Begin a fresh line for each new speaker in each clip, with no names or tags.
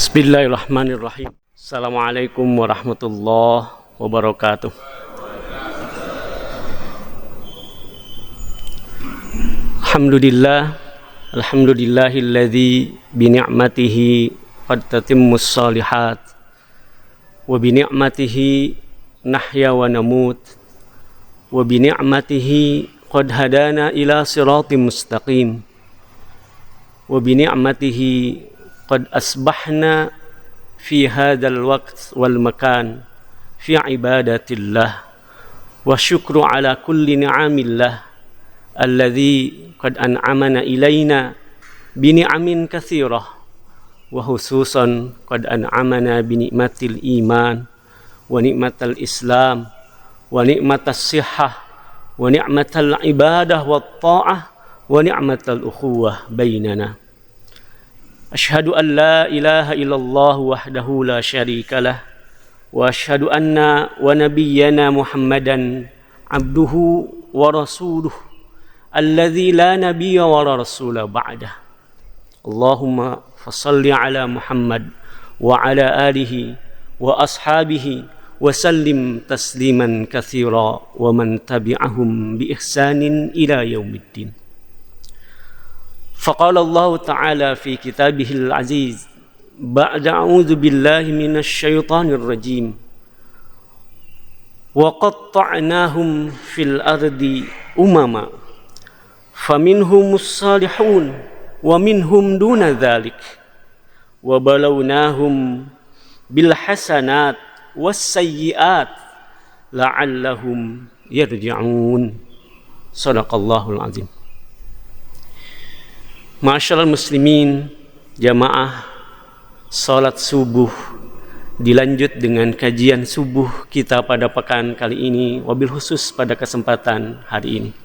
Bismillahirrahmanirrahim. Assalamualaikum warahmatullahi wabarakatuh. Alhamdulillahilladzi bini'matihi qad tatimmus shalihat wa bini'matihi nahya wa namut wa bini'matihi qad hadana ila siratim mustaqim wa bini'matihi qad asbahna fi hadzal waqt wal makan fi ibadatillah wa syukru ala kulli ni'amillah alladzi qad an'amana ilaina bi ni'amin katsirah wa khususan qad an'amana bi ni'matil iman wa ni'matal islam wa ni'matas sihhah wa ni'matal ibadah wat ta'ah wa ni'matal ukhuwah bainana. Asyhadu an la ilaha illallah wahdahu la syarika lah wa asyhadu anna wa nabiyyana Muhammadan abduhu wa rasuluh alladzi la nabiyya wa la rasula ba'dah. Allahumma fassalli ala Muhammad wa ala alihi wa ashabihi wa sallim tasliman katsira wa man tabi'ahum bi ihsanin ila yaumiddin. فقال الله تعالى في كتابه العزيز بعد أعوذ بالله من الشيطان الرجيم وقطعناهم في الأرض أمما فمنهم الصالحون ومنهم دون ذلك وبلوناهم بالحسنات والسيئات لعلهم يرجعون صدق الله العظيم. Ma'asyiral muslimin, jamaah salat subuh dilanjut dengan kajian subuh kita pada pekan kali ini, wabil khusus pada kesempatan hari ini.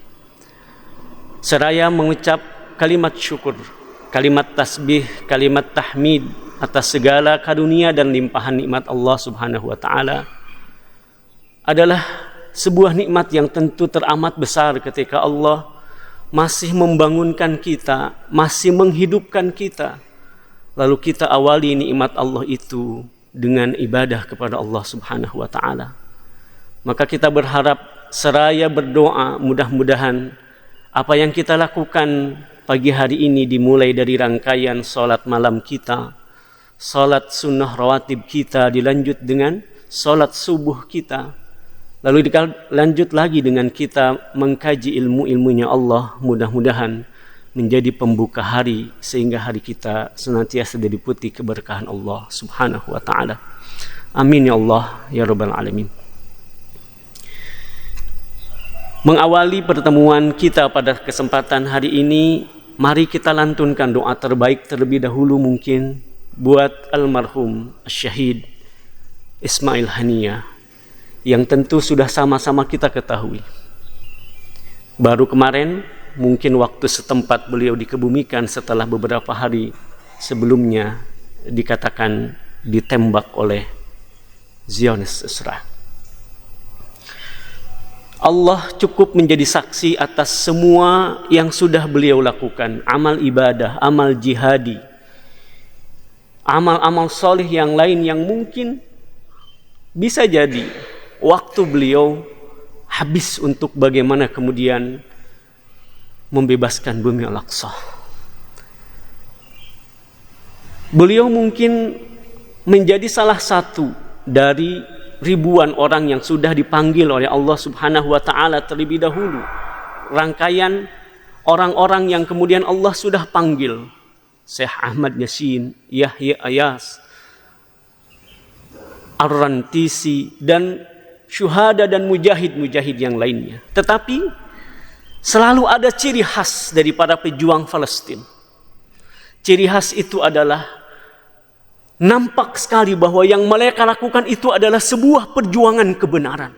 Seraya mengucap kalimat syukur, kalimat tasbih, kalimat tahmid atas segala karunia dan limpahan nikmat Allah Subhanahu wa taala, adalah sebuah nikmat yang tentu teramat besar ketika Allah masih membangunkan kita, masih menghidupkan kita. Lalu kita awali nikmat Allah itu dengan ibadah kepada Allah Subhanahu wa taala. Maka kita berharap seraya berdoa, mudah-mudahan apa yang kita lakukan pagi hari ini dimulai dari rangkaian salat malam kita, salat sunnah rawatib kita, dilanjut dengan salat subuh kita. Lalu lanjut lagi dengan kita mengkaji ilmu-ilmunya Allah, mudah-mudahan menjadi pembuka hari sehingga hari kita senantiasa diliputi keberkahan Allah Subhanahu wa taala. Amin ya Allah ya rabbal alamin. Mengawali pertemuan kita pada kesempatan hari ini, mari kita lantunkan doa terbaik terlebih dahulu mungkin buat almarhum Syahid Ismail Haniyah, yang tentu sudah sama-sama kita ketahui. Baru kemarin, mungkin waktu setempat beliau dikebumikan setelah beberapa hari sebelumnya dikatakan ditembak oleh Zionis Israel. Allah cukup menjadi saksi atas semua yang sudah beliau lakukan, amal ibadah, amal jihadi, amal-amal soleh yang lain yang mungkin bisa jadi waktu beliau habis untuk bagaimana kemudian membebaskan bumi Al-Aqsa. Beliau mungkin menjadi salah satu dari ribuan orang yang sudah dipanggil oleh Allah Subhanahu wa taala terlebih dahulu. Rangkaian orang-orang yang kemudian Allah sudah panggil, Syekh Ahmad Yasin, Yahya Ayas, Ar-Rantisi, dan syuhada dan mujahid-mujahid yang lainnya. Tetapi selalu ada ciri khas dari para pejuang Palestina. Ciri khas itu adalah nampak sekali bahwa yang mereka lakukan itu adalah sebuah perjuangan kebenaran.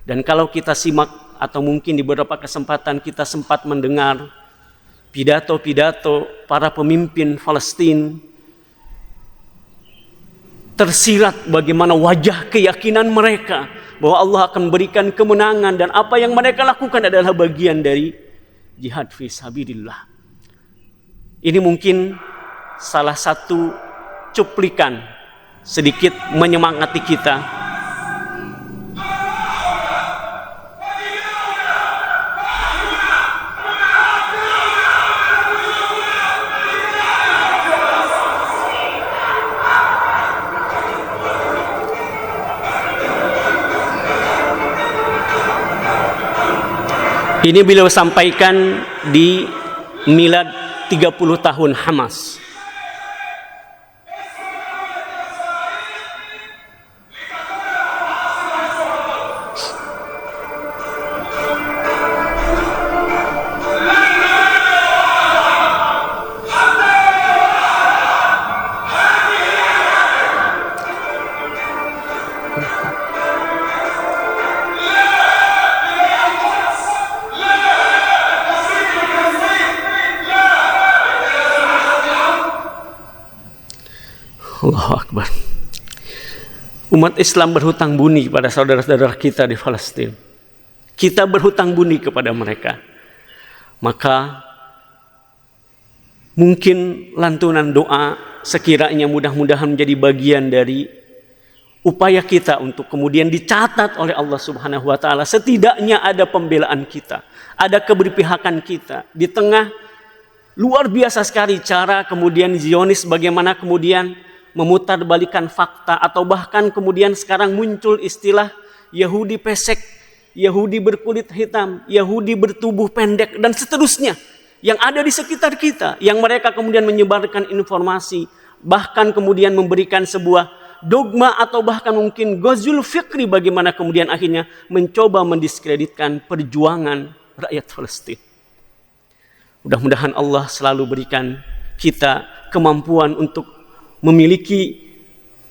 Dan kalau kita simak atau mungkin di beberapa kesempatan kita sempat mendengar pidato-pidato para pemimpin Palestina, tersirat bagaimana wajah keyakinan mereka bahwa Allah akan berikan kemenangan dan apa yang mereka lakukan adalah bagian dari jihad fi sabilillah. Ini mungkin salah satu cuplikan sedikit menyemangati kita. Ini beliau sampaikan di milad 30 tahun Hamas. Allahu Akbar. Umat Islam berhutang budi pada saudara-saudara kita di Palestina. Kita berhutang budi kepada mereka. Maka mungkin lantunan doa sekiranya mudah-mudahan menjadi bagian dari upaya kita untuk kemudian dicatat oleh Allah Subhanahu wa taala. Setidaknya ada pembelaan kita, ada keberpihakan kita di tengah luar biasa sekali cara kemudian Zionis bagaimana kemudian memutarbalikan fakta, atau bahkan kemudian sekarang muncul istilah Yahudi pesek, Yahudi berkulit hitam, Yahudi bertubuh pendek, dan seterusnya yang ada di sekitar kita, yang mereka kemudian menyebarkan informasi, bahkan kemudian memberikan sebuah dogma atau bahkan mungkin ghazul fikri bagaimana kemudian akhirnya mencoba mendiskreditkan perjuangan rakyat Palestina. Mudah-mudahan Allah selalu berikan kita kemampuan untuk memiliki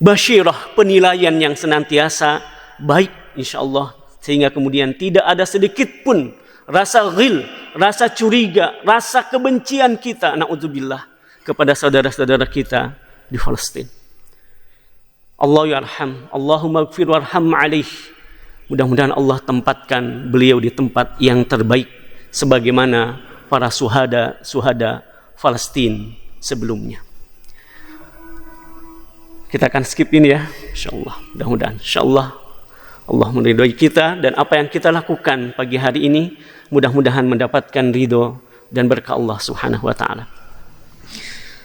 basyirah, penilaian yang senantiasa baik insyaallah, sehingga kemudian tidak ada sedikit pun rasa ghil, rasa curiga, rasa kebencian kita naudzubillah kepada saudara-saudara kita di Palestina. Allah yarham, Allahumma ighfir warham alaih. Mudah-mudahan Allah tempatkan beliau di tempat yang terbaik sebagaimana para suhada Palestina sebelumnya. Kita akan skip ini ya, insyaallah. Mudah-mudahan insyaallah Allah meridhoi kita, dan apa yang kita lakukan pagi hari ini mudah-mudahan mendapatkan ridho dan berkah Allah Subhanahu wa taala.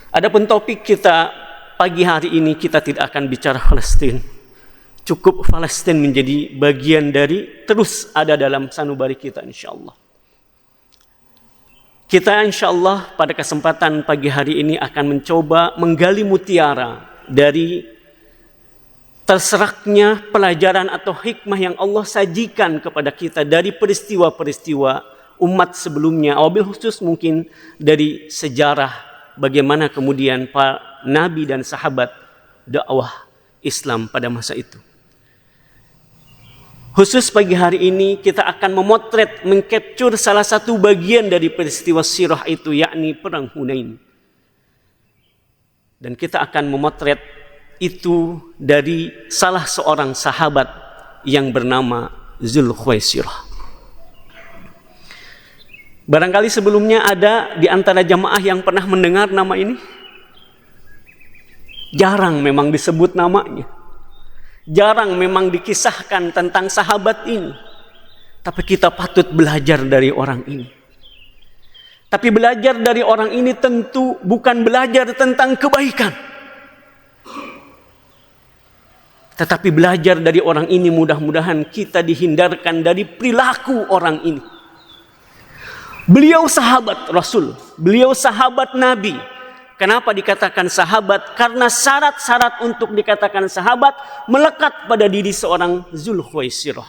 Adapun topik kita pagi hari ini, kita tidak akan bicara Palestina. Cukup Palestina menjadi bagian dari terus ada dalam sanubari kita insyaallah. Kita insyaallah pada kesempatan pagi hari ini akan mencoba menggali mutiara dari terseraknya pelajaran atau hikmah yang Allah sajikan kepada kita dari peristiwa-peristiwa umat sebelumnya, wabil khusus mungkin dari sejarah bagaimana kemudian para nabi dan sahabat dakwah Islam pada masa itu. Khusus pagi hari ini kita akan memotret, mengcapture salah satu bagian dari peristiwa sirah itu, yakni perang Hunain. Dan kita akan memotret itu dari salah seorang sahabat yang bernama Zulkhuwaisirah. Barangkali sebelumnya ada di antara jamaah yang pernah mendengar nama ini? Jarang memang disebut namanya. Jarang memang dikisahkan tentang sahabat ini. Tapi kita patut belajar dari orang ini. Tapi belajar dari orang ini tentu bukan belajar tentang kebaikan. Tetapi belajar dari orang ini mudah-mudahan kita dihindarkan dari perilaku orang ini. Beliau sahabat Rasul, beliau sahabat Nabi. Kenapa dikatakan sahabat? Karena syarat-syarat untuk dikatakan sahabat melekat pada diri seorang Zulkhuwaisirah.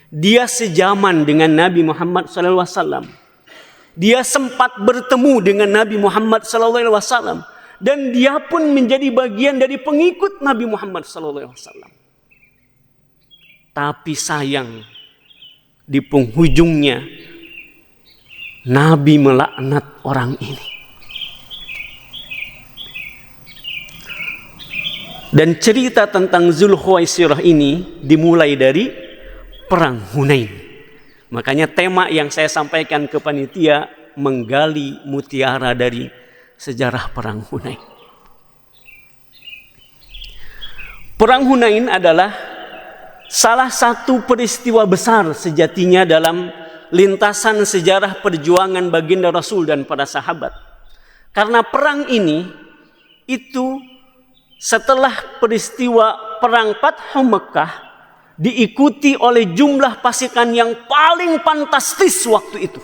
Dia sejaman dengan Nabi Muhammad SAW. Dia sempat bertemu dengan Nabi Muhammad SAW, dan dia pun menjadi bagian dari pengikut Nabi Muhammad SAW. Tapi sayang, di penghujungnya Nabi melaknat orang ini. Dan cerita tentang Zulkhuwaisirah ini dimulai dari perang Hunain. Makanya tema yang saya sampaikan ke panitia menggali mutiara dari sejarah perang Hunain. Perang Hunain adalah salah satu peristiwa besar sejatinya dalam lintasan sejarah perjuangan baginda Rasul dan para sahabat. Karena perang ini itu setelah peristiwa perang Fathu Mekah diikuti oleh jumlah pasukan yang paling fantastis waktu itu.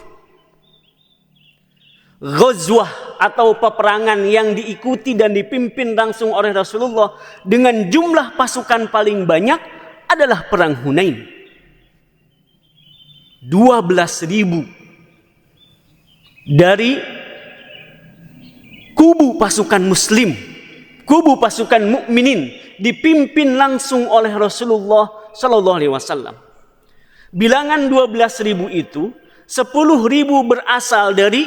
Ghazwah atau peperangan yang diikuti dan dipimpin langsung oleh Rasulullah dengan jumlah pasukan paling banyak adalah perang Hunain. 12.000 dari kubu pasukan muslim, kubu pasukan mukminin dipimpin langsung oleh Rasulullah sallallahu alaihi wasallam. Bilangan 12.000 itu 10.000 berasal dari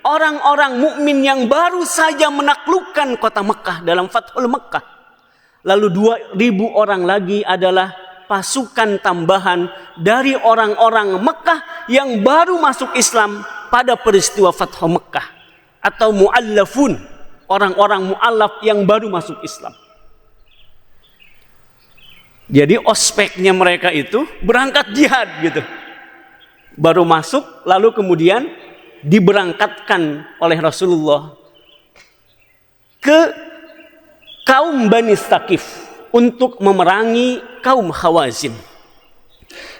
orang-orang mukmin yang baru saja menaklukkan kota Mekah dalam Fathul Mekah. Lalu 2.000 orang lagi adalah pasukan tambahan dari orang-orang Mekah yang baru masuk Islam pada peristiwa Fathu Mekah, atau mu'allafun, orang-orang mu'allaf yang baru masuk Islam. Jadi ospeknya mereka itu berangkat jihad gitu. Baru masuk lalu kemudian diberangkatkan oleh Rasulullah ke kaum Bani Thaqif untuk memerangi kaum Hawazin,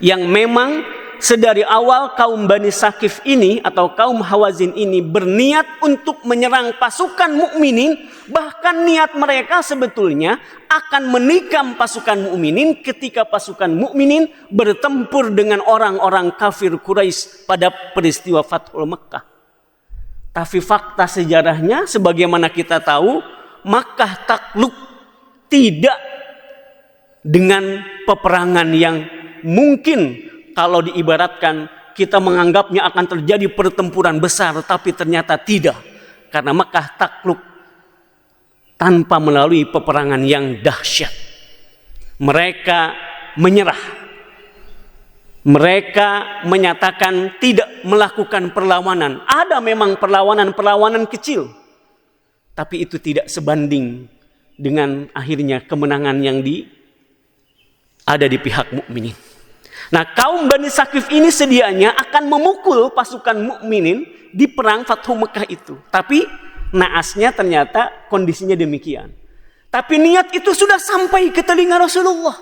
yang memang sedari awal kaum Bani Thaqif ini atau kaum Hawazin ini berniat untuk menyerang pasukan mukminin. Bahkan niat mereka sebetulnya akan menikam pasukan mukminin ketika pasukan mukminin bertempur dengan orang-orang kafir Quraisy pada peristiwa Fathul Mekah. Tapi fakta sejarahnya sebagaimana kita tahu, Makkah takluk tidak dengan peperangan yang mungkin kalau diibaratkan kita menganggapnya akan terjadi pertempuran besar, tapi ternyata tidak. Karena Makkah takluk tanpa melalui peperangan yang dahsyat. Mereka menyerah. Mereka menyatakan tidak melakukan perlawanan. Ada memang perlawanan-perlawanan kecil, tapi itu tidak sebanding dengan akhirnya kemenangan yang ada di pihak mukminin. Nah, kaum Bani Thaqif ini sedianya akan memukul pasukan mukminin di perang Fathu Mekah itu. Tapi naasnya ternyata kondisinya demikian. Tapi niat itu sudah sampai ke telinga Rasulullah.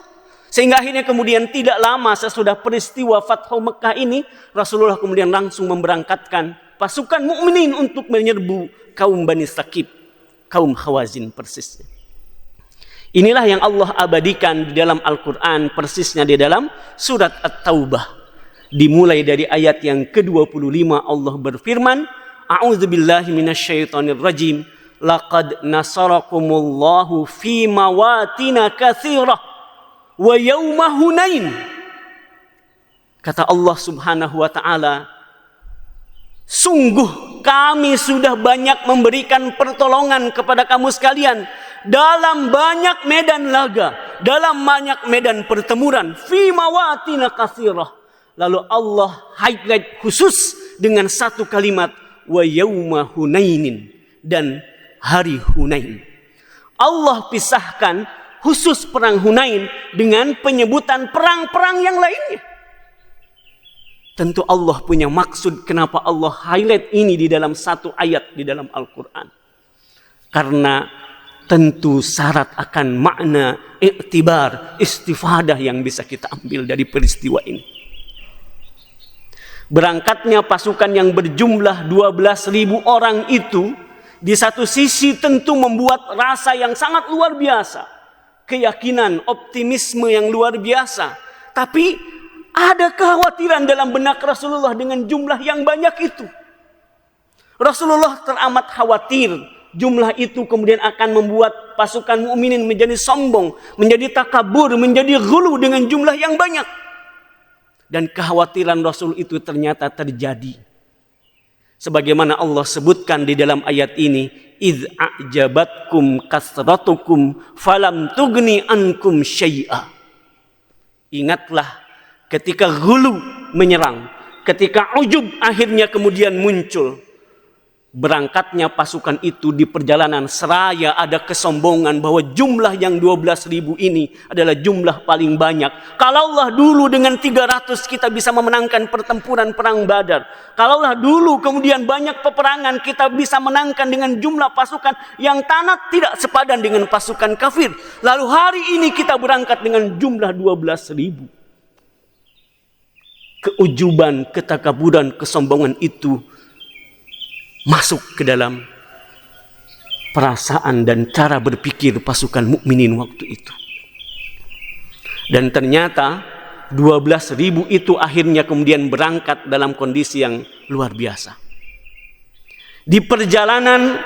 Sehingga akhirnya kemudian tidak lama sesudah peristiwa Fathu Mekah ini, Rasulullah kemudian langsung memberangkatkan pasukan mukminin untuk menyerbu kaum Bani Thaqif, kaum Hawazin persisnya. Inilah yang Allah abadikan di dalam Al-Quran, persisnya di dalam surat At-Taubah. Dimulai dari ayat yang ke-25 Allah berfirman, A'udzubillahi minasyaitonirrajim. Laqad nasarakumullahu fi mawatina katsirah wa yawma Hunain. Kata Allah Subhanahu wa taala, sungguh kami sudah banyak memberikan pertolongan kepada kamu sekalian dalam banyak medan laga, dalam banyak medan pertempuran, fi mawatina katsirah. Lalu Allah highlight khusus dengan satu kalimat, wa yauma Hunainin, dan hari Hunain. Allah pisahkan khusus perang Hunain dengan penyebutan perang-perang yang lainnya. Tentu Allah punya maksud kenapa Allah highlight ini di dalam satu ayat di dalam Al-Quran. Karena tentu syarat akan makna iktibar, istifadah yang bisa kita ambil dari peristiwa ini. Berangkatnya pasukan yang berjumlah 12.000 orang itu di satu sisi tentu membuat rasa yang sangat luar biasa, keyakinan, optimisme yang luar biasa. Tapi ada kekhawatiran dalam benak Rasulullah dengan jumlah yang banyak itu. Rasulullah teramat khawatir jumlah itu kemudian akan membuat pasukan mukminin menjadi sombong, menjadi takabur, menjadi ghulu dengan jumlah yang banyak. Dan kekhawatiran Rasul itu ternyata terjadi. Sebagaimana Allah sebutkan di dalam ayat ini, idz a'jabatkum kasratukum falam tugni ankum syai'a. Ingatlah ketika ghulu menyerang, ketika ujub akhirnya kemudian muncul. berangkatnya pasukan itu di perjalanan seraya ada kesombongan bahwa jumlah yang 12.000 ini adalah jumlah paling banyak. Kalaulah dulu dengan 300 kita bisa memenangkan pertempuran perang Badar. Kalaulah dulu kemudian banyak peperangan kita bisa menangkan dengan jumlah pasukan yang tanah tidak sepadan dengan pasukan kafir. Lalu hari ini kita berangkat dengan jumlah 12.000. Keujuban, ketakaburan, kesombongan itu masuk ke dalam perasaan dan cara berpikir pasukan mukminin waktu itu. Dan ternyata 12.000 itu akhirnya kemudian berangkat dalam kondisi yang luar biasa. Di perjalanan,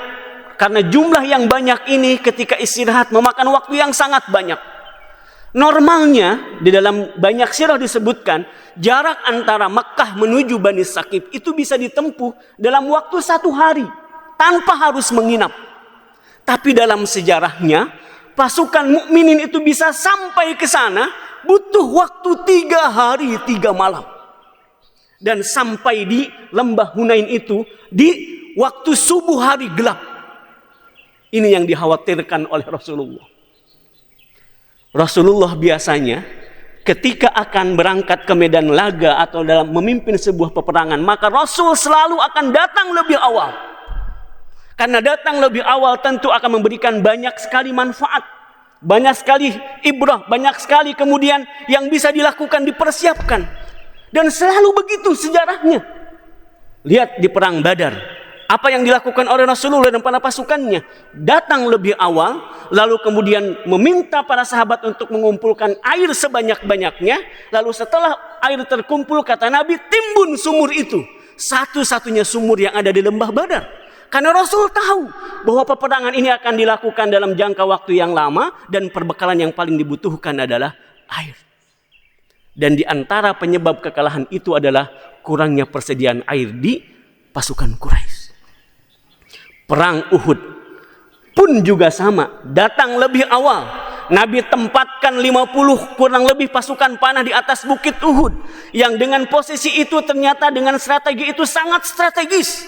karena jumlah yang banyak ini ketika istirahat memakan waktu yang sangat banyak. Normalnya di dalam banyak sirah disebutkan jarak antara Mekah menuju Bani Saqif itu bisa ditempuh dalam waktu 1 hari tanpa harus menginap. Tapi dalam sejarahnya pasukan mukminin itu bisa sampai ke sana butuh waktu 3 hari 3 malam. Dan sampai di lembah Hunain itu di waktu subuh hari gelap. Ini yang dikhawatirkan oleh Rasulullah. Rasulullah biasanya ketika akan berangkat ke medan laga atau dalam memimpin sebuah peperangan, maka Rasul selalu akan datang lebih awal. Karena datang lebih awal tentu akan memberikan banyak sekali manfaat, banyak sekali ibrah, banyak sekali kemudian yang bisa dilakukan, dipersiapkan. Dan selalu begitu sejarahnya. Lihat di perang Badar. Apa yang dilakukan oleh Rasulullah dan para pasukannya? Datang lebih awal, lalu kemudian meminta para sahabat untuk mengumpulkan air sebanyak-banyaknya. Lalu setelah air terkumpul, kata Nabi, timbun sumur itu. Satu-satunya sumur yang ada di lembah Badar. Karena Rasul tahu bahwa peperangan ini akan dilakukan dalam jangka waktu yang lama dan perbekalan yang paling dibutuhkan adalah air. Dan di antara penyebab kekalahan itu adalah kurangnya persediaan air di pasukan Quraisy. Perang Uhud pun juga sama, datang lebih awal. Nabi tempatkan 50 kurang lebih pasukan panah di atas bukit Uhud, yang dengan posisi itu ternyata dengan strategi itu sangat strategis.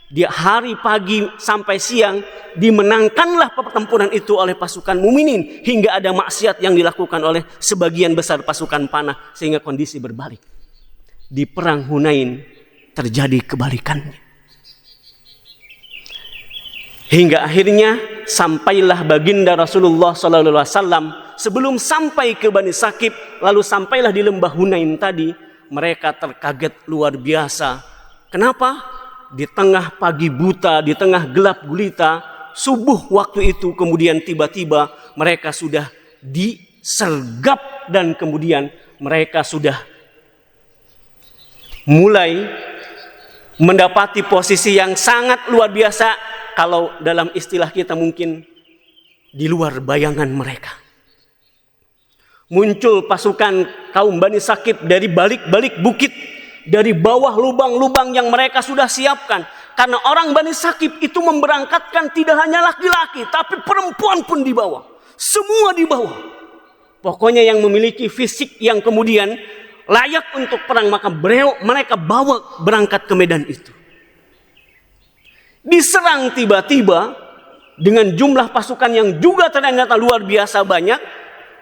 Di hari pagi sampai siang dimenangkanlah pertempuran itu oleh pasukan mukminin, hingga ada maksiat yang dilakukan oleh sebagian besar pasukan panah sehingga kondisi berbalik. Di perang Hunain terjadi kebalikannya. Hingga akhirnya sampailah baginda Rasulullah SAW sebelum sampai ke Bani Saqif, lalu sampailah di lembah Hunain tadi, mereka terkaget luar biasa. Kenapa? Di tengah pagi buta, di tengah gelap gulita, subuh waktu itu kemudian tiba-tiba mereka sudah disergap dan kemudian mereka sudah mulai mendapati posisi yang sangat luar biasa. Kalau dalam istilah kita mungkin di luar bayangan mereka. Muncul pasukan kaum Bani Saqif dari balik-balik bukit, dari bawah lubang-lubang yang mereka sudah siapkan. Karena orang Bani Saqif itu memberangkatkan tidak hanya laki-laki, tapi perempuan pun dibawa. Semua dibawa. Pokoknya yang memiliki fisik yang kemudian layak untuk perang, maka mereka bawa berangkat ke medan itu. Diserang tiba-tiba dengan jumlah pasukan yang juga ternyata luar biasa banyak.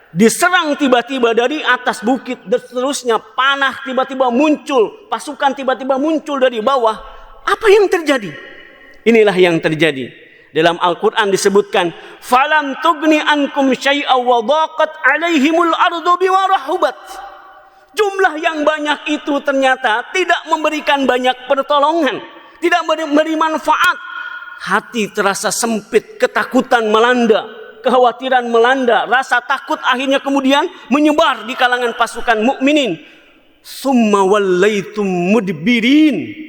Diserang tiba-tiba dari atas bukit dan seterusnya, panah tiba-tiba muncul, pasukan tiba-tiba muncul dari bawah. Apa yang terjadi? Inilah yang terjadi. Dalam Al-Quran disebutkan, falam tugni ankum syai'a wa dhaqat alaihimul ardu bima rahubat. Jumlah yang banyak itu ternyata tidak memberikan banyak pertolongan, tidak memberi manfaat. Hati terasa sempit, ketakutan melanda, kekhawatiran melanda, rasa takut akhirnya kemudian menyebar di kalangan pasukan mukminin. Summa wallaitum mudbirin.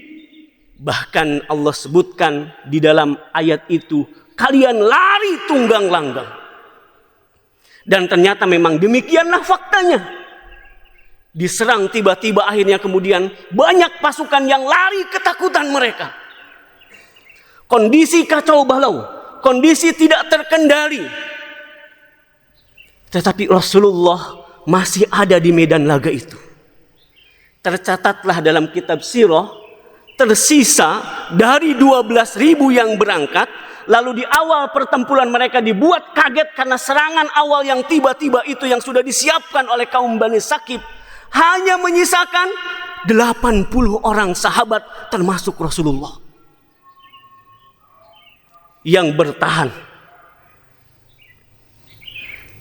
Bahkan Allah sebutkan di dalam ayat itu, kalian lari tunggang langgang. Dan ternyata memang demikianlah faktanya. Diserang tiba-tiba akhirnya kemudian banyak pasukan yang lari ketakutan mereka. Kondisi kacau balau, kondisi tidak terkendali. Tetapi Rasulullah masih ada di medan laga itu. Tercatatlah dalam kitab sirah, tersisa dari 12.000 yang berangkat. Lalu di awal pertempuran mereka dibuat kaget karena serangan awal yang tiba-tiba itu yang sudah disiapkan oleh kaum Bani Saqif. Hanya menyisakan 80 orang sahabat termasuk Rasulullah yang bertahan.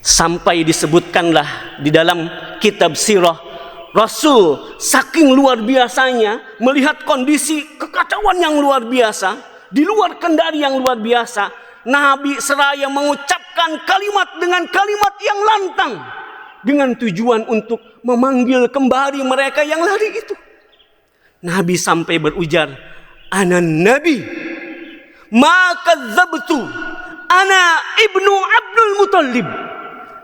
Sampai disebutkanlah di dalam kitab sirah, Rasul saking luar biasanya melihat kondisi kekacauan yang luar biasa, di luar kendali yang luar biasa, Nabi seraya mengucapkan kalimat dengan kalimat yang lantang dengan tujuan untuk memanggil kembali mereka yang lari itu. Nabi sampai berujar, "Ana Nabi, ma kadzabtu, ana ibnu Abdul Muttalib,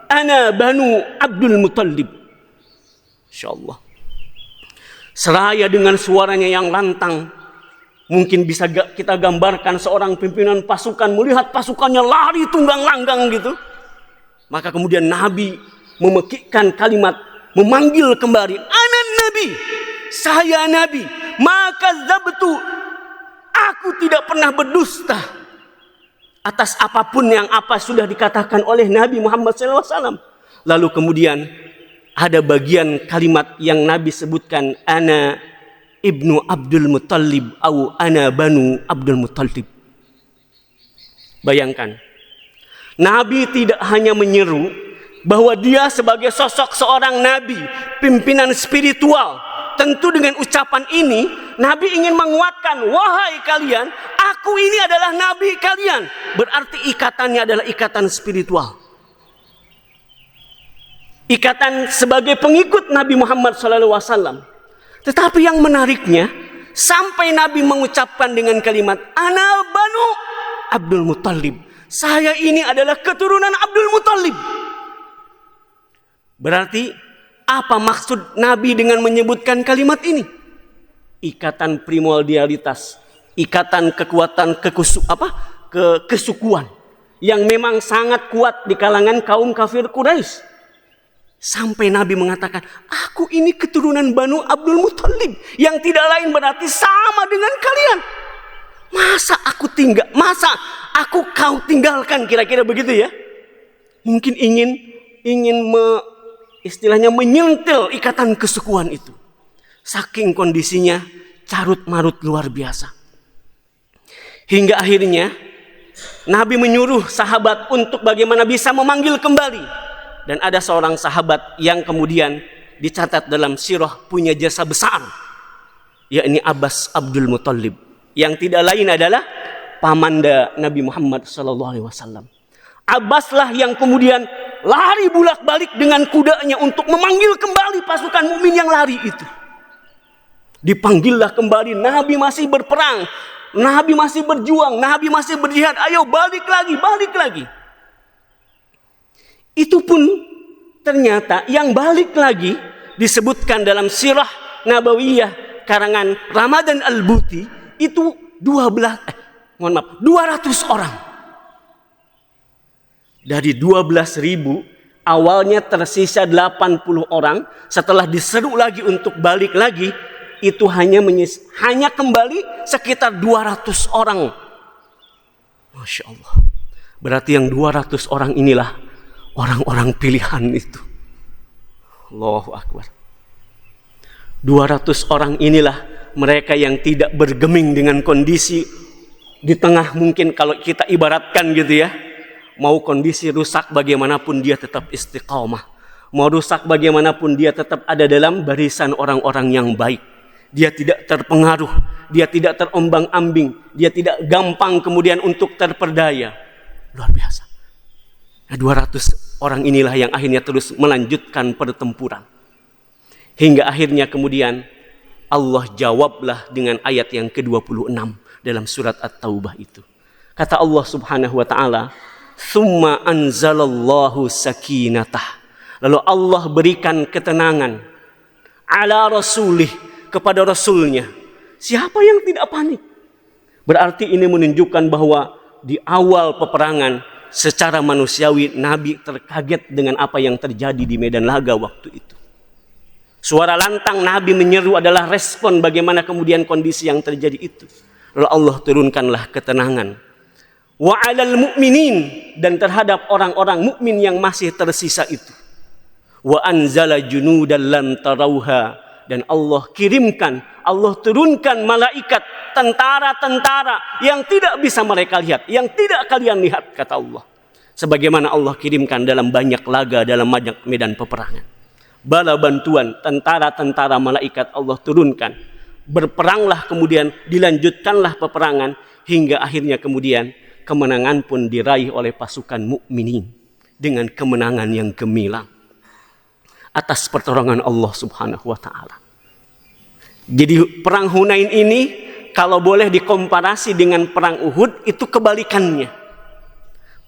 ana banu Abdul Muttalib." Insyaallah. Seraya dengan suaranya yang lantang, mungkin bisa kita gambarkan seorang pimpinan pasukan melihat pasukannya lari tunggang langgang gitu. Maka kemudian Nabi memekikkan kalimat, memanggil kembali, "Ana Nabi, saya Nabi, maka zabtu, aku tidak pernah berdusta atas apapun yang sudah dikatakan oleh Nabi Muhammad SAW." Lalu kemudian ada bagian kalimat yang Nabi sebutkan, "Ana ibnu Abdul Muttalib atau ana banu Abdul Muttalib." Bayangkan, Nabi tidak hanya menyeru bahwa dia sebagai sosok seorang nabi, pimpinan spiritual. Tentu dengan ucapan ini, Nabi ingin menguatkan, "Wahai kalian, aku ini adalah nabi kalian." Berarti ikatannya adalah ikatan spiritual. Ikatan sebagai pengikut Nabi Muhammad SAW. Tetapi yang menariknya, sampai Nabi mengucapkan dengan kalimat, "Ana banu Abdul Muttalib." Saya ini adalah keturunan Abdul Muttalib. Berarti apa maksud Nabi dengan menyebutkan kalimat ini? Ikatan primordialitas, ikatan kekuatan kesukuan yang memang sangat kuat di kalangan kaum kafir Quraisy. Sampai Nabi mengatakan, "Aku ini keturunan Banu Abdul Muttalib," yang tidak lain berarti sama dengan kalian. Masa aku kau tinggalkan, kira-kira begitu ya? Mungkin ingin istilahnya menyentil ikatan kesukuan itu. Saking kondisinya carut marut luar biasa. Hingga akhirnya Nabi menyuruh sahabat untuk bagaimana bisa memanggil kembali. Dan ada seorang sahabat yang kemudian dicatat dalam sirah punya jasa besar, yakni Abbas Abdul Muttalib, yang tidak lain adalah pamanda Nabi Muhammad SAW. Abbas lah yang kemudian lari bulak-balik dengan kudanya untuk memanggil kembali pasukan mukmin yang lari itu. Dipanggillah kembali, Nabi masih berperang, Nabi masih berjuang, Nabi masih berjihad, "Ayo balik lagi." Itu pun ternyata yang balik lagi disebutkan dalam sirah Nabawiyah karangan Ramadan Al-Buti itu 200 orang. Dari 12.000 awalnya tersisa 80 orang, setelah diseru lagi untuk balik lagi, itu hanya kembali sekitar 200 orang. Masya Allah. Berarti yang 200 orang inilah orang-orang pilihan itu. Allahu Akbar. 200 orang inilah mereka yang tidak bergeming dengan kondisi di tengah, mungkin kalau kita ibaratkan gitu ya, mau kondisi rusak bagaimanapun dia tetap istiqamah. Mau rusak bagaimanapun dia tetap ada dalam barisan orang-orang yang baik. Dia tidak terpengaruh, dia tidak terombang-ambing, dia tidak gampang kemudian untuk terperdaya. Luar biasa. Nah, 200 orang inilah yang akhirnya terus melanjutkan pertempuran. Hingga akhirnya kemudian Allah jawablah dengan ayat yang ke-26 dalam surat At-Taubah itu. Kata Allah Subhanahu wa taala, "Tsumma anzalallahu sakinatah." Lalu Allah berikan ketenangan ala rasulih, kepada rasulnya. Siapa yang tidak panik? Berarti ini menunjukkan bahwa di awal peperangan secara manusiawi Nabi terkaget dengan apa yang terjadi di medan laga waktu itu. Suara lantang Nabi menyeru adalah respon bagaimana kemudian kondisi yang terjadi itu. Lalu Allah turunkanlah ketenangan. Wa 'alal mu'minin, dan terhadap orang-orang mukmin yang masih tersisa itu. Wa anzala junudan lam tarauha, dan Allah kirimkan, Allah turunkan malaikat, tentara-tentara yang tidak bisa mereka lihat, yang tidak kalian lihat, kata Allah. Sebagaimana Allah kirimkan dalam banyak laga, dalam banyak medan peperangan. Bala bantuan, tentara-tentara malaikat Allah turunkan. Berperanglah kemudian, dilanjutkanlah peperangan, hingga akhirnya kemudian kemenangan pun diraih oleh pasukan mukminin dengan kemenangan yang gemilang atas pertolongan Allah Subhanahu wa taala. Jadi perang Hunain ini kalau boleh dikomparasi dengan perang Uhud, itu kebalikannya.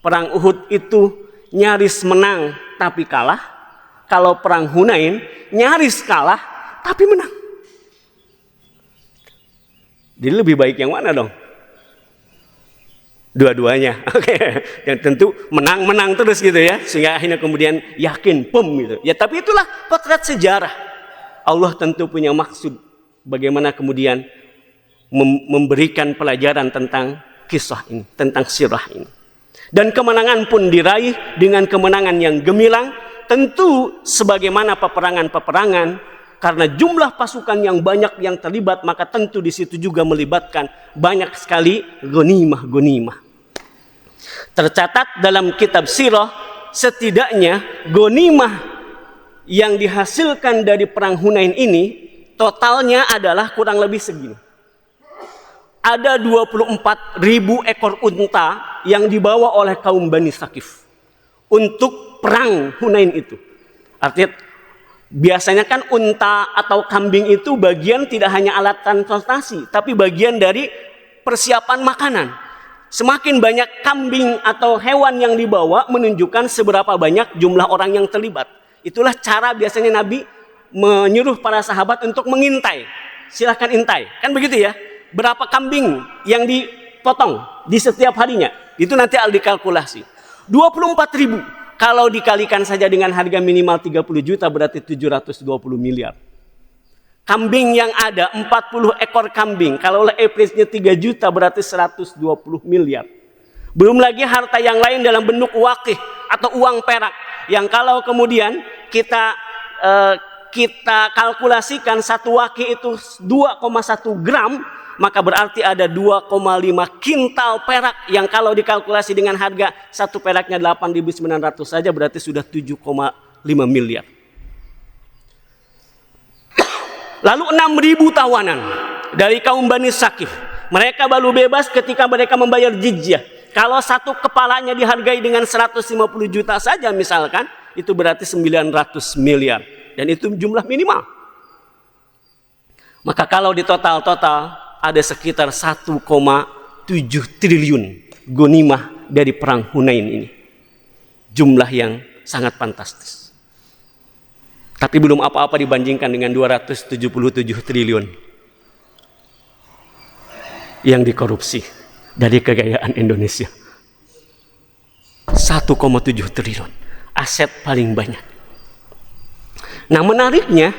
Perang Uhud itu nyaris menang tapi kalah. Kalau perang Hunain nyaris kalah tapi menang. Jadi lebih baik yang mana dong? Dua-duanya. Oke. Dan tentu menang terus gitu ya, sehingga akhirnya kemudian yakin gitu. Ya, tapi itulah potret sejarah. Allah tentu punya maksud bagaimana kemudian memberikan pelajaran tentang kisah ini, tentang sirah ini. Dan kemenangan pun diraih dengan kemenangan yang gemilang, tentu sebagaimana peperangan-peperangan, karena jumlah pasukan yang banyak yang terlibat, maka tentu di situ juga melibatkan banyak sekali ghanimah. Tercatat dalam kitab sirah, setidaknya ghanimah yang dihasilkan dari perang Hunain ini totalnya adalah kurang lebih segini. Ada 24.000 ekor unta yang dibawa oleh kaum Bani Saqif untuk perang Hunain itu. Artinya biasanya kan unta atau kambing itu bagian tidak hanya alat transportasi, tapi bagian dari persiapan makanan. Semakin banyak kambing atau hewan yang dibawa menunjukkan seberapa banyak jumlah orang yang terlibat. Itulah cara biasanya Nabi menyuruh para sahabat untuk mengintai. Silahkan intai, kan begitu ya. Berapa kambing yang dipotong di setiap harinya, itu nanti dikalkulasi. 24.000. Kalau dikalikan saja dengan harga minimal 30 juta berarti 720 miliar. Kambing yang ada 40 ekor kambing. Kalau average-nya 3 juta berarti 120 miliar. Belum lagi harta yang lain dalam bentuk waqih atau uang perak. Yang kalau kemudian kita kalkulasikan satu waqih itu 2,1 gram, maka berarti ada 2,5 kintal perak yang kalau dikalkulasi dengan harga satu peraknya 8.900 saja berarti sudah 7,5 miliar. Lalu 6.000 tawanan dari kaum Bani Saqif. Mereka baru bebas ketika mereka membayar jizyah. Kalau satu kepalanya dihargai dengan 150 juta saja misalkan, itu berarti 900 miliar. Dan itu jumlah minimal. Maka kalau di total ada sekitar 1,7 triliun ghanimah dari perang Hunain ini. Jumlah yang sangat fantastis. Tapi belum apa-apa dibandingkan dengan 277 triliun yang dikorupsi dari kekayaan Indonesia. 1,7 triliun. Aset paling banyak. Nah, menariknya,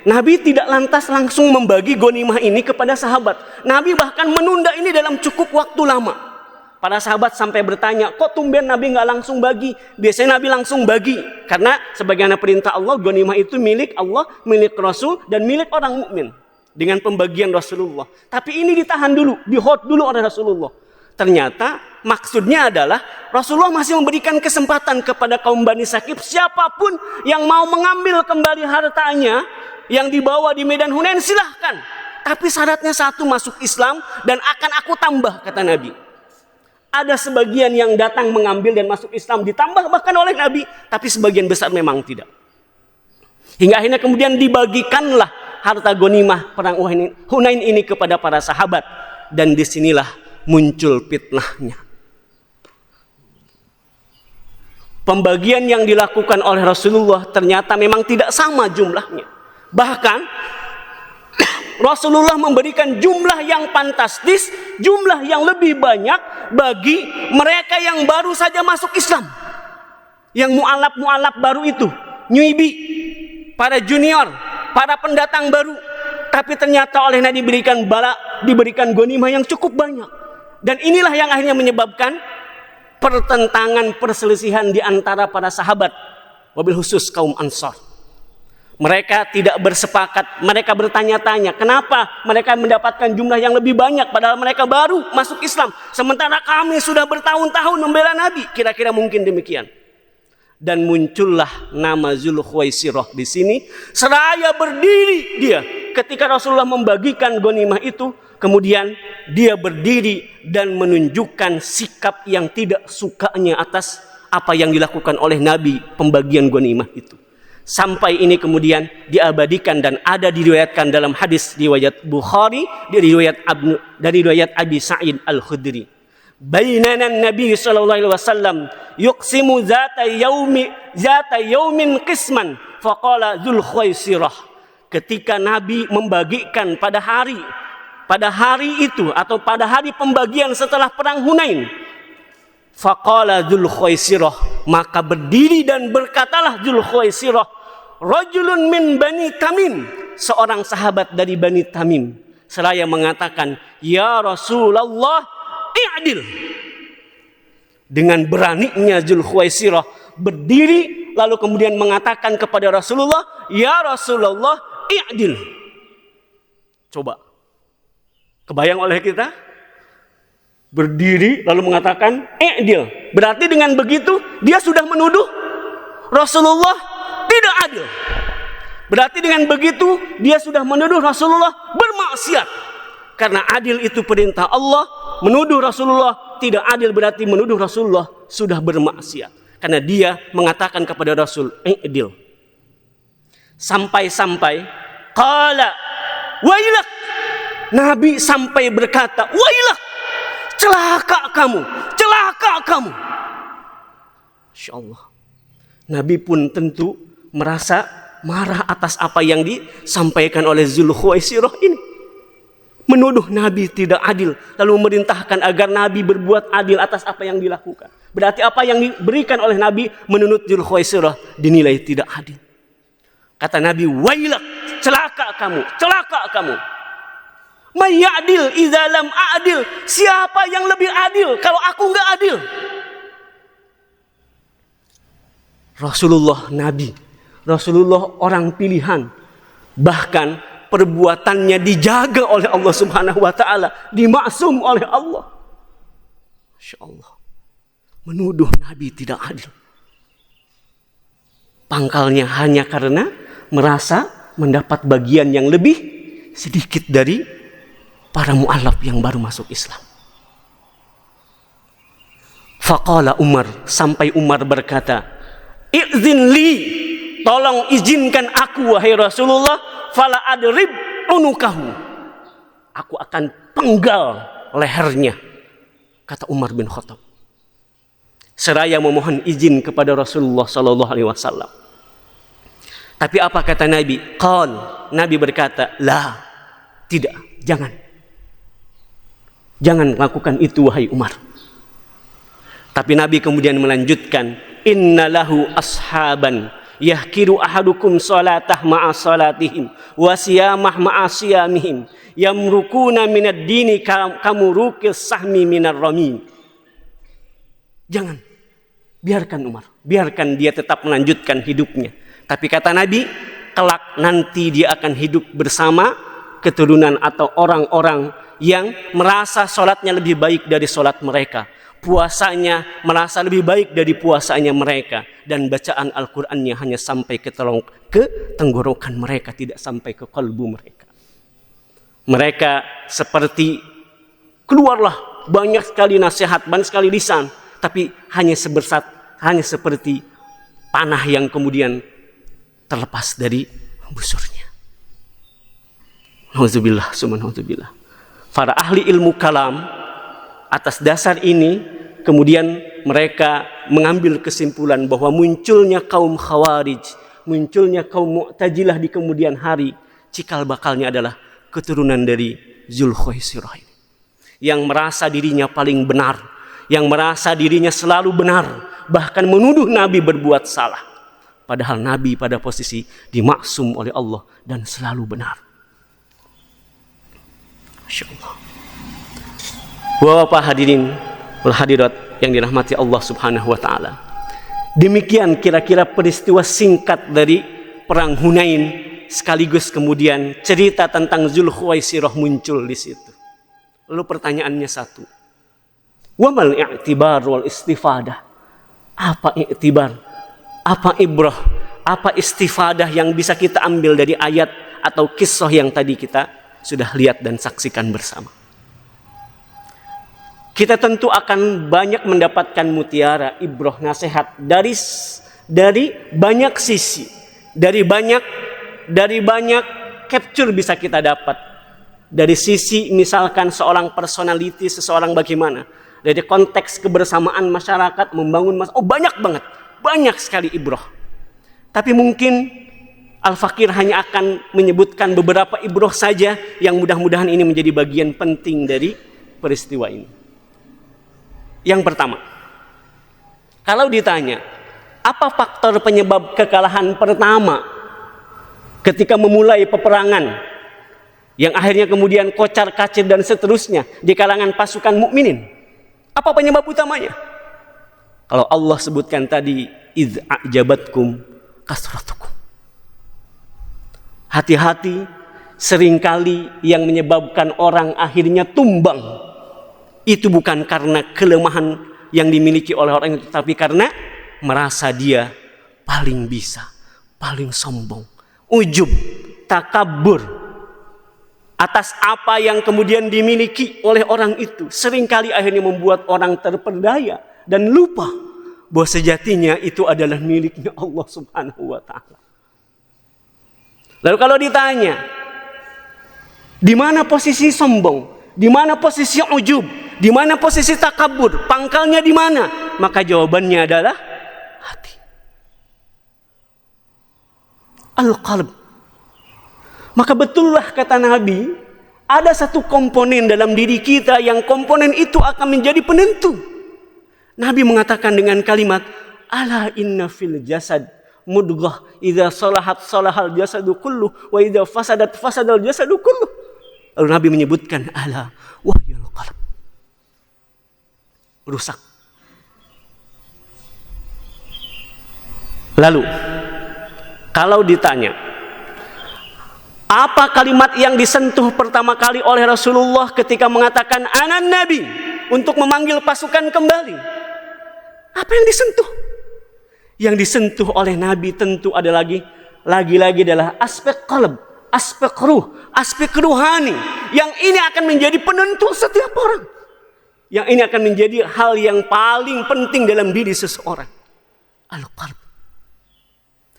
Nabi tidak lantas langsung membagi ghanimah ini kepada sahabat. Nabi bahkan menunda ini dalam cukup waktu lama. Para sahabat sampai bertanya, kok tumben Nabi nggak langsung bagi? Biasanya Nabi langsung bagi. Karena sebagaimana perintah Allah, ghanimah itu milik Allah, milik Rasul, dan milik orang mukmin. Dengan pembagian Rasulullah. Tapi ini ditahan dulu, di-hold dulu oleh Rasulullah. Ternyata maksudnya adalah Rasulullah masih memberikan kesempatan kepada kaum Bani Saqif, siapapun yang mau mengambil kembali hartanya yang dibawa di medan Hunain silahkan. Tapi syaratnya satu, masuk Islam dan akan aku tambah, kata Nabi. Ada sebagian yang datang mengambil dan masuk Islam ditambah bahkan oleh Nabi, tapi sebagian besar memang tidak. Hingga akhirnya kemudian dibagikanlah harta ghanimah perang Hunain ini kepada para sahabat, dan disinilah muncul fitnahnya. Pembagian yang dilakukan oleh Rasulullah ternyata memang tidak sama jumlahnya. Bahkan Rasulullah memberikan jumlah yang fantastis, jumlah yang lebih banyak bagi mereka yang baru saja masuk Islam. Yang mu'alaf baru itu, nyuibi, para junior, para pendatang baru. Tapi ternyata oleh Nabi diberikan bala, diberikan ghanimah yang cukup banyak. Dan inilah yang akhirnya menyebabkan pertentangan, perselisihan di antara para sahabat, wabil khusus kaum Ansar. Mereka tidak bersepakat, mereka bertanya-tanya, kenapa mereka mendapatkan jumlah yang lebih banyak padahal mereka baru masuk Islam, sementara kami sudah bertahun-tahun membela Nabi. Kira-kira mungkin demikian. Dan muncullah nama Dzulkhuwaisirah di sini, seraya berdiri dia ketika Rasulullah membagikan ghanimah itu. Kemudian dia berdiri dan menunjukkan sikap yang tidak sukanya atas apa yang dilakukan oleh Nabi pembagian ghanimah itu. Sampai ini kemudian diabadikan dan ada diriwayatkan dalam hadis riwayat Bukhari dari riwayat Abi Sa'id Al-Khudri. Bainana Nabi sallallahu alaihi wasallam yuqsimu zata yaumin qisman faqala Dzulkhuwaisirah. Ketika Nabi membagikan pada hari itu atau pada hari pembagian setelah perang Hunain, faqala Dzulkhuwaisirah, maka berdiri dan berkatalah Dzulkhuwaisirah, rajulun min Bani Tamim, seorang sahabat dari Bani Tamim, seraya mengatakan, ya Rasulullah, i'dil. Dengan beraninya Dzulkhuwaisirah berdiri lalu kemudian mengatakan kepada Rasulullah, ya Rasulullah, i'dil. Coba kebayang oleh kita? Berdiri lalu mengatakan i'dil. Berarti dengan begitu dia sudah menuduh Rasulullah tidak adil. Berarti dengan begitu dia sudah menuduh Rasulullah bermaksiat. Karena adil itu perintah Allah, menuduh Rasulullah tidak adil berarti menuduh Rasulullah sudah bermaksiat. Karena dia mengatakan kepada Rasul i'dil. Sampai-sampai qala wailak, Nabi sampai berkata, wailak, celaka kamu, celaka kamu. Insyaallah. Nabi pun tentu merasa marah atas apa yang disampaikan oleh Dzulkhuwaisirah ini. Menuduh Nabi tidak adil, lalu memerintahkan agar Nabi berbuat adil atas apa yang dilakukan. Berarti apa yang diberikan oleh Nabi menurut Dzulkhuwaisirah dinilai tidak adil. Kata Nabi, wailak, celaka kamu, celaka kamu. Mayyadil idza lam a'dil, siapa yang lebih adil kalau aku enggak adil? Rasulullah Nabi, Rasulullah orang pilihan, bahkan perbuatannya dijaga oleh Allah Subhanahu wa taala, dimaksum oleh Allah. Insyaallah. Menuduh Nabi tidak adil. Pangkalnya hanya karena merasa mendapat bagian yang lebih sedikit dari para mu'allaf yang baru masuk Islam. Faqala Umar, sampai Umar berkata, "Izin li, tolong izinkan aku wahai Rasulullah, fala adrib unukahu. Aku akan penggal lehernya," kata Umar bin Khattab. Seraya memohon izin kepada Rasulullah sallallahu alaihi wasallam. Tapi apa kata Nabi? Nabi berkata, "La, tidak, jangan. Jangan lakukan itu wahai Umar." Tapi Nabi kemudian melanjutkan, "Inna lahu ashaban yahkiru ahadukum salatah ma'a salatihim wa siyamah ma'a siyamihim yamrukuna minad dini kamurukis sahmi minar rami." Jangan, biarkan Umar, biarkan dia tetap melanjutkan hidupnya. Tapi kata Nabi, kelak nanti dia akan hidup bersama keturunan atau orang-orang yang merasa sholatnya lebih baik dari sholat mereka, puasanya merasa lebih baik dari puasanya mereka, dan bacaan Al-Qur'annya hanya sampai ke tenggorokan mereka, tidak sampai ke kalbu mereka. Mereka seperti keluarlah banyak sekali nasihat, banyak sekali lisan, tapi hanya seperti panah yang kemudian terlepas dari busurnya. Nauzubillah, subhanallah. Para ahli ilmu kalam atas dasar ini kemudian mereka mengambil kesimpulan bahwa munculnya kaum Khawarij, munculnya kaum Mu'tazilah di kemudian hari, cikal bakalnya adalah keturunan dari Dzulkhuwaisirah ini, yang merasa dirinya paling benar, yang merasa dirinya selalu benar, bahkan menuduh Nabi berbuat salah. Padahal Nabi pada posisi dimaksum oleh Allah dan selalu benar. Masya Allah. Bapak hadirin wal hadirat yang dirahmati Allah Subhanahu wa taala. Demikian kira-kira peristiwa singkat dari perang Hunain, sekaligus kemudian cerita tentang Dzulkhuwaisirah muncul di situ. Lalu pertanyaannya satu. Wa mal i'tibar wal istifadah? Apa i'tibar? Apa ibrah? Apa istifadah yang bisa kita ambil dari ayat atau kisah yang tadi kita sudah lihat dan saksikan bersama? Kita tentu akan banyak mendapatkan mutiara, ibrah, nasihat dari banyak sisi, dari banyak capture bisa kita dapat. Dari sisi misalkan seorang personality, seseorang bagaimana, dari konteks kebersamaan masyarakat, membangun banyak sekali ibrah. Tapi mungkin Al-Fakir hanya akan menyebutkan beberapa ibrah saja yang mudah-mudahan ini menjadi bagian penting dari peristiwa ini. Yang pertama, kalau ditanya apa faktor penyebab kekalahan pertama ketika memulai peperangan yang akhirnya kemudian kocar kacir dan seterusnya di kalangan pasukan mukminin, apa penyebab utamanya? Kalau Allah sebutkan tadi, idz a'jabatkum kasratukum. Hati-hati, seringkali yang menyebabkan orang akhirnya tumbang itu bukan karena kelemahan yang dimiliki oleh orang itu, tapi karena merasa dia paling bisa, paling sombong, ujub, takabur atas apa yang kemudian dimiliki oleh orang itu. Seringkali akhirnya membuat orang terperdaya dan lupa bahwa sejatinya itu adalah miliknya Allah Subhanahu wa taala. Lalu kalau ditanya, di mana posisi sombong, di mana posisi ujub, di mana posisi takabur, pangkalnya di mana? Maka jawabannya adalah hati. Al-qalb. Maka betullah kata Nabi, ada satu komponen dalam diri kita yang komponen itu akan menjadi penentu. Nabi mengatakan dengan kalimat, ala inna fil jasad mudghah idza salahat salahal jasadu kullu wa idza fasadat fasadal jasadu kullu. Lalu Nabi menyebutkan ala wahyul qalb. Rusak. Lalu kalau ditanya, apa kalimat yang disentuh pertama kali oleh Rasulullah ketika mengatakan anan nabi untuk memanggil pasukan kembali? Apa yang disentuh? Yang disentuh oleh Nabi tentu ada lagi-lagi adalah aspek qalb, aspek ruh, aspek ruhani. Yang ini akan menjadi penentu setiap orang. Yang ini akan menjadi hal yang paling penting dalam diri seseorang. Al-qalb.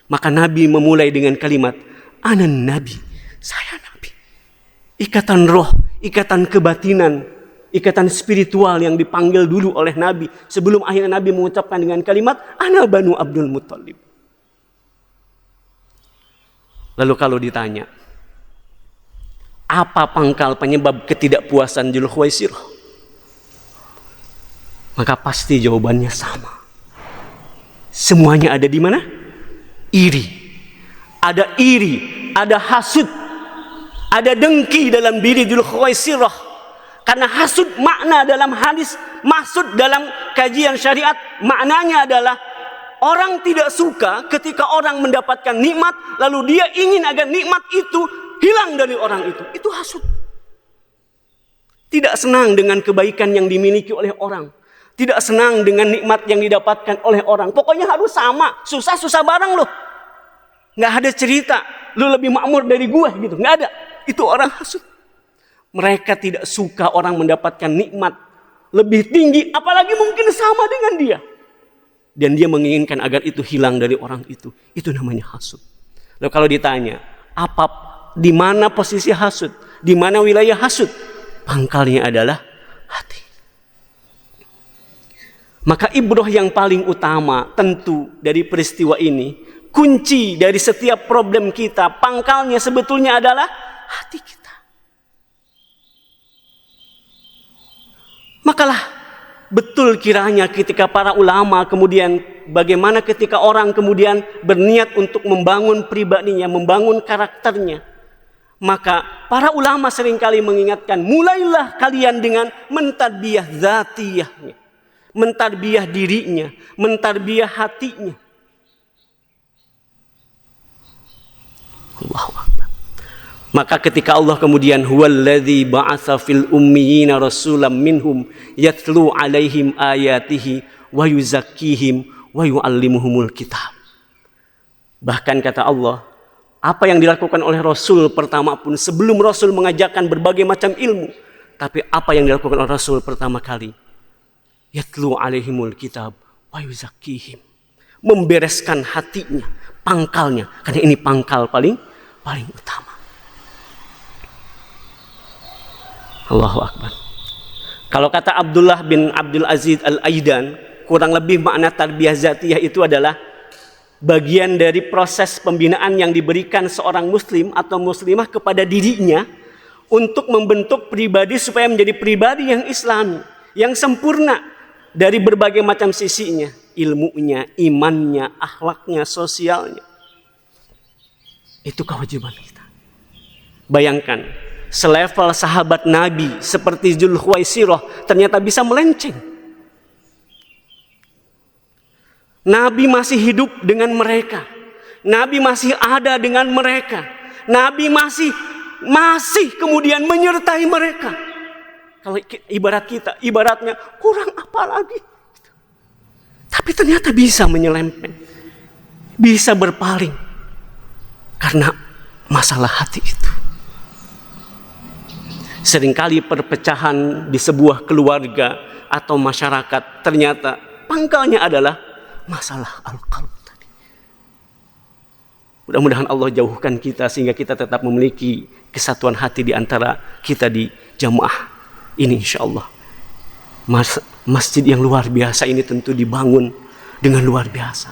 Maka Nabi memulai dengan kalimat anan nabi, saya Nabi. Ikatan roh, ikatan kebatinan, ikatan spiritual yang dipanggil dulu oleh Nabi sebelum akhirnya Nabi mengucapkan dengan kalimat ana banu Abdul Muttalib. Lalu kalau ditanya, apa pangkal penyebab ketidakpuasan Dzulkhuwaisirah? Maka pasti jawabannya sama. Semuanya ada di mana? Iri. Ada hasud, ada dengki dalam diri Dzulkhuwaisirah. Karena hasud makna dalam hadis, maksud dalam kajian syariat, maknanya adalah orang tidak suka ketika orang mendapatkan nikmat, lalu dia ingin agar nikmat itu hilang dari orang itu. Itu hasud. Tidak senang dengan kebaikan yang dimiliki oleh orang. Tidak senang dengan nikmat yang didapatkan oleh orang. Pokoknya harus sama. Susah-susah bareng loh. Nggak ada cerita, lu lebih makmur dari gue gitu. Nggak ada. Itu orang hasud. Mereka tidak suka orang mendapatkan nikmat lebih tinggi, apalagi mungkin sama dengan dia. Dan dia menginginkan agar itu hilang dari orang itu. Itu namanya hasud. Lalu kalau ditanya, di mana posisi hasud? Di mana wilayah hasud? Pangkalnya adalah hati. Maka ibrah yang paling utama tentu dari peristiwa ini, kunci dari setiap problem kita, pangkalnya sebetulnya adalah hati kita. Makalah betul kiranya ketika para ulama kemudian bagaimana ketika orang kemudian berniat untuk membangun pribadinya, membangun karakternya, maka para ulama seringkali mengingatkan, mulailah kalian dengan mentarbiyah zatiyahnya, mentarbiyah dirinya, mentarbiyah hatinya. Allahu Akbar. Maka ketika Allah kemudian huwallazi ba'atsa fil ummiyina rasulam minhum yatlu alaihim ayatihi wa yuzakkihim wa yu'allimuhumul kitab. Bahkan kata Allah, apa yang dilakukan oleh Rasul pertama pun, sebelum Rasul mengajarkan berbagai macam ilmu, tapi apa yang dilakukan oleh Rasul pertama kali, yatlu alaihimul kitab wa yuzakkihim, membereskan hatinya, pangkalnya, karena ini pangkal paling utama. Allahu Akbar. Kalau kata Abdullah bin Abdul Aziz Al-Aidan, kurang lebih makna tarbiyah zatiyah itu adalah bagian dari proses pembinaan yang diberikan seorang muslim atau muslimah kepada dirinya untuk membentuk pribadi supaya menjadi pribadi yang islami, yang sempurna dari berbagai macam sisinya, ilmunya, imannya, akhlaknya, sosialnya. Itu kewajiban kita. Bayangkan, selevel sahabat Nabi seperti Dzulkhuwaisirah ternyata bisa melenceng. Nabi masih hidup dengan mereka. Nabi masih ada dengan mereka. Nabi masih kemudian menyertai mereka. Kalau ibarat kita, ibaratnya kurang apa lagi? Tapi ternyata bisa menyelempeng, bisa berpaling karena masalah hati itu. Seringkali perpecahan di sebuah keluarga atau masyarakat ternyata pangkalnya adalah masalah al-qalb tadi. Mudah-mudahan Allah jauhkan kita sehingga kita tetap memiliki kesatuan hati di antara kita di jamaah ini, insyaallah. Masjid yang luar biasa ini tentu dibangun dengan luar biasa.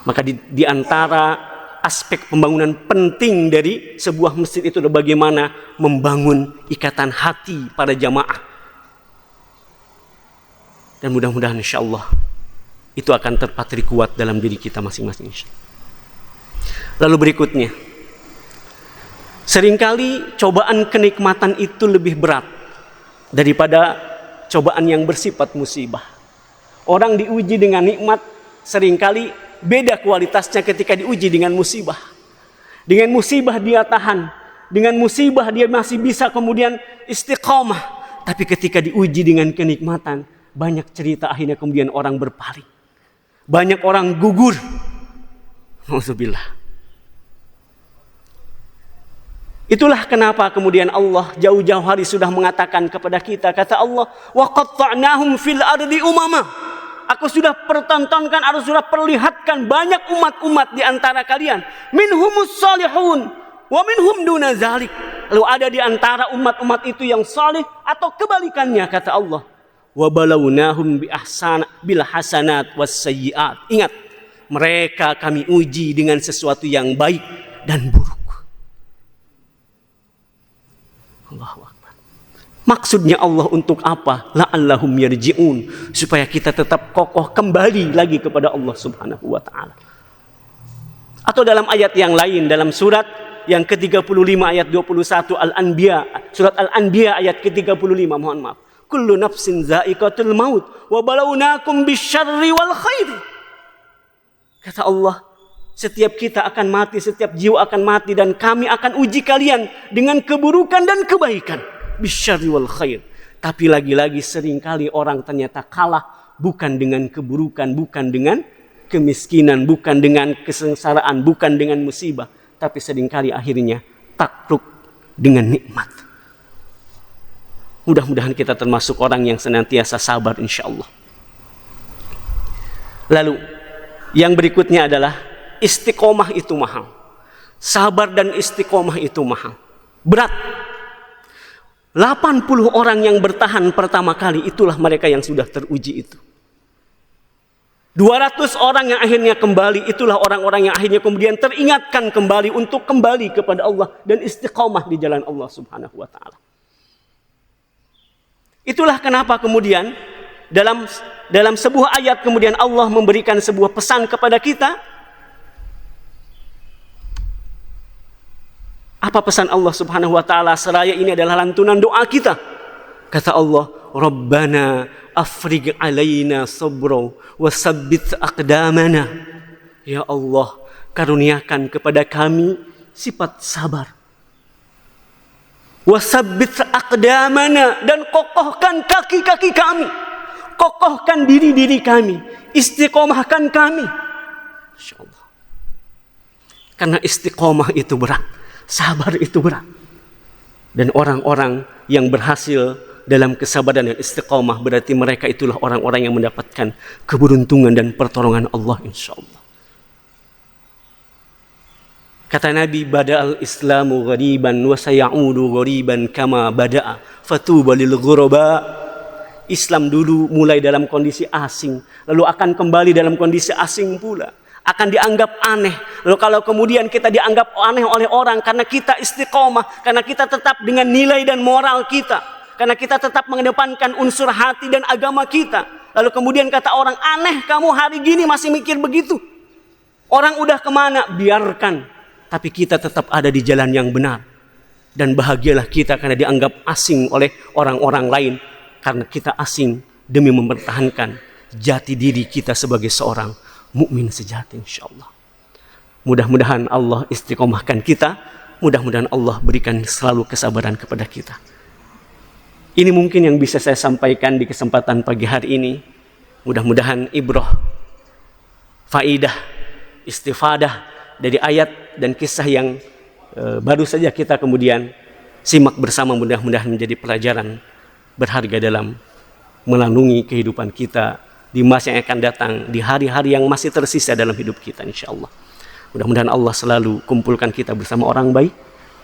Maka di antara aspek pembangunan penting dari sebuah masjid itu adalah bagaimana membangun ikatan hati pada jamaah. Dan mudah-mudahan insyaallah itu akan terpatri kuat dalam diri kita masing-masing. Lalu berikutnya, seringkali cobaan kenikmatan itu lebih berat daripada cobaan yang bersifat musibah. Orang diuji dengan nikmat seringkali beda kualitasnya ketika diuji dengan musibah. Dengan musibah dia tahan, dengan musibah dia masih bisa kemudian istiqamah. Tapi ketika diuji dengan kenikmatan, banyak cerita akhirnya kemudian orang berpaling. Banyak orang gugur. Alhamdulillah. Itulah kenapa kemudian Allah jauh-jauh hari sudah mengatakan kepada kita, kata Allah, wa qatta'nahum fil ardi umama. Aku sudah pertontonkan, aku sudah perlihatkan banyak umat-umat di antara kalian. Minhumus salihun wa minhum duna zalik. Lalu ada di antara umat-umat itu yang salih atau kebalikannya, kata Allah. Wa balawnahum bil hasanat was sayyiat. Ingat, mereka kami uji dengan sesuatu yang baik dan buruk. Allahu Akbar. Maksudnya Allah untuk apa? La'allahum yarji'un, supaya kita tetap kokoh kembali lagi kepada Allah Subhanahu wa taala. Atau dalam ayat yang lain, dalam surat yang ke-35 ayat 21 Al-Anbiya, surat Al-Anbiya ayat ke-35, mohon maaf. Kullu nafsin za'iqatul maut wa balawnakum bisyarri wal khair. Kata Allah, setiap kita akan mati, setiap jiwa akan mati, dan kami akan uji kalian dengan keburukan dan kebaikan. Bisyarri wal khair. Tapi lagi-lagi seringkali orang ternyata kalah bukan dengan keburukan, bukan dengan kemiskinan, bukan dengan kesengsaraan, bukan dengan musibah, tapi seringkali akhirnya takluk dengan nikmat. Mudah-mudahan kita termasuk orang yang senantiasa sabar insyaallah. Lalu yang berikutnya adalah istiqomah itu mahal. Sabar dan istiqomah itu mahal. Berat. 80 orang yang bertahan pertama kali, itulah mereka yang sudah teruji itu. 200 orang yang akhirnya kembali, itulah orang-orang yang akhirnya kemudian teringatkan kembali untuk kembali kepada Allah dan istiqomah di jalan Allah Subhanahu wa taala. Itulah kenapa kemudian dalam dalam sebuah ayat kemudian Allah memberikan sebuah pesan kepada kita. Apa pesan Allah Subhanahu wa taala seraya ini adalah lantunan doa kita? Kata Allah, Rabbana afrigh alaina sabra wa sabbit aqdamana. Ya Allah, karuniakan kepada kami sifat sabar. Wa sabbit aqdamana, dan kokohkan kaki-kaki kami. Kokohkan diri-diri kami, istiqomahkan kami. Insyaallah. Karena istiqomah itu berat, sabar itu berat. Dan orang-orang yang berhasil dalam kesabaran dan istiqomah berarti mereka itulah orang-orang yang mendapatkan keberuntungan dan pertolongan Allah insyaallah. Kata Nabi, bada'al islamu ghariban wa sayaudu ghariban kama bada'a fatuba lil ghuraba. Islam dulu mulai dalam kondisi asing, lalu akan kembali dalam kondisi asing pula, akan dianggap aneh. Lalu kalau kemudian kita dianggap aneh oleh orang karena kita istiqomah, karena kita tetap dengan nilai dan moral kita, karena kita tetap mengedepankan unsur hati dan agama kita, lalu kemudian kata orang, aneh kamu hari gini masih mikir begitu. Orang udah kemana? Biarkan. Tapi kita tetap ada di jalan yang benar. Dan bahagialah kita karena dianggap asing oleh orang-orang lain. Karena kita asing demi mempertahankan jati diri kita sebagai seorang mukmin sejati insyaallah. Mudah-mudahan Allah istiqomahkan kita. Mudah-mudahan Allah berikan selalu kesabaran kepada kita. Ini mungkin yang bisa saya sampaikan di kesempatan pagi hari ini. Mudah-mudahan ibrah, faidah, istifadah dari ayat dan kisah yang baru saja kita kemudian simak bersama, mudah-mudahan menjadi pelajaran berharga dalam melalui kehidupan kita di masa yang akan datang, di hari-hari yang masih tersisa dalam hidup kita insyaallah. Mudah-mudahan Allah selalu kumpulkan kita bersama orang baik,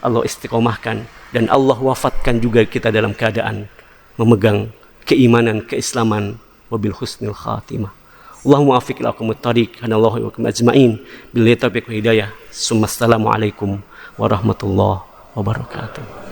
Allah istiqomahkan, dan Allah wafatkan juga kita dalam keadaan memegang keimanan, keislaman, wabil husnil khatimah. Allahumma afiq lakumut tariq, hanallahu wa kum ajma'in, billahi taufiq wa hidayah. Assalamualaikum warahmatullahi wabarakatuh.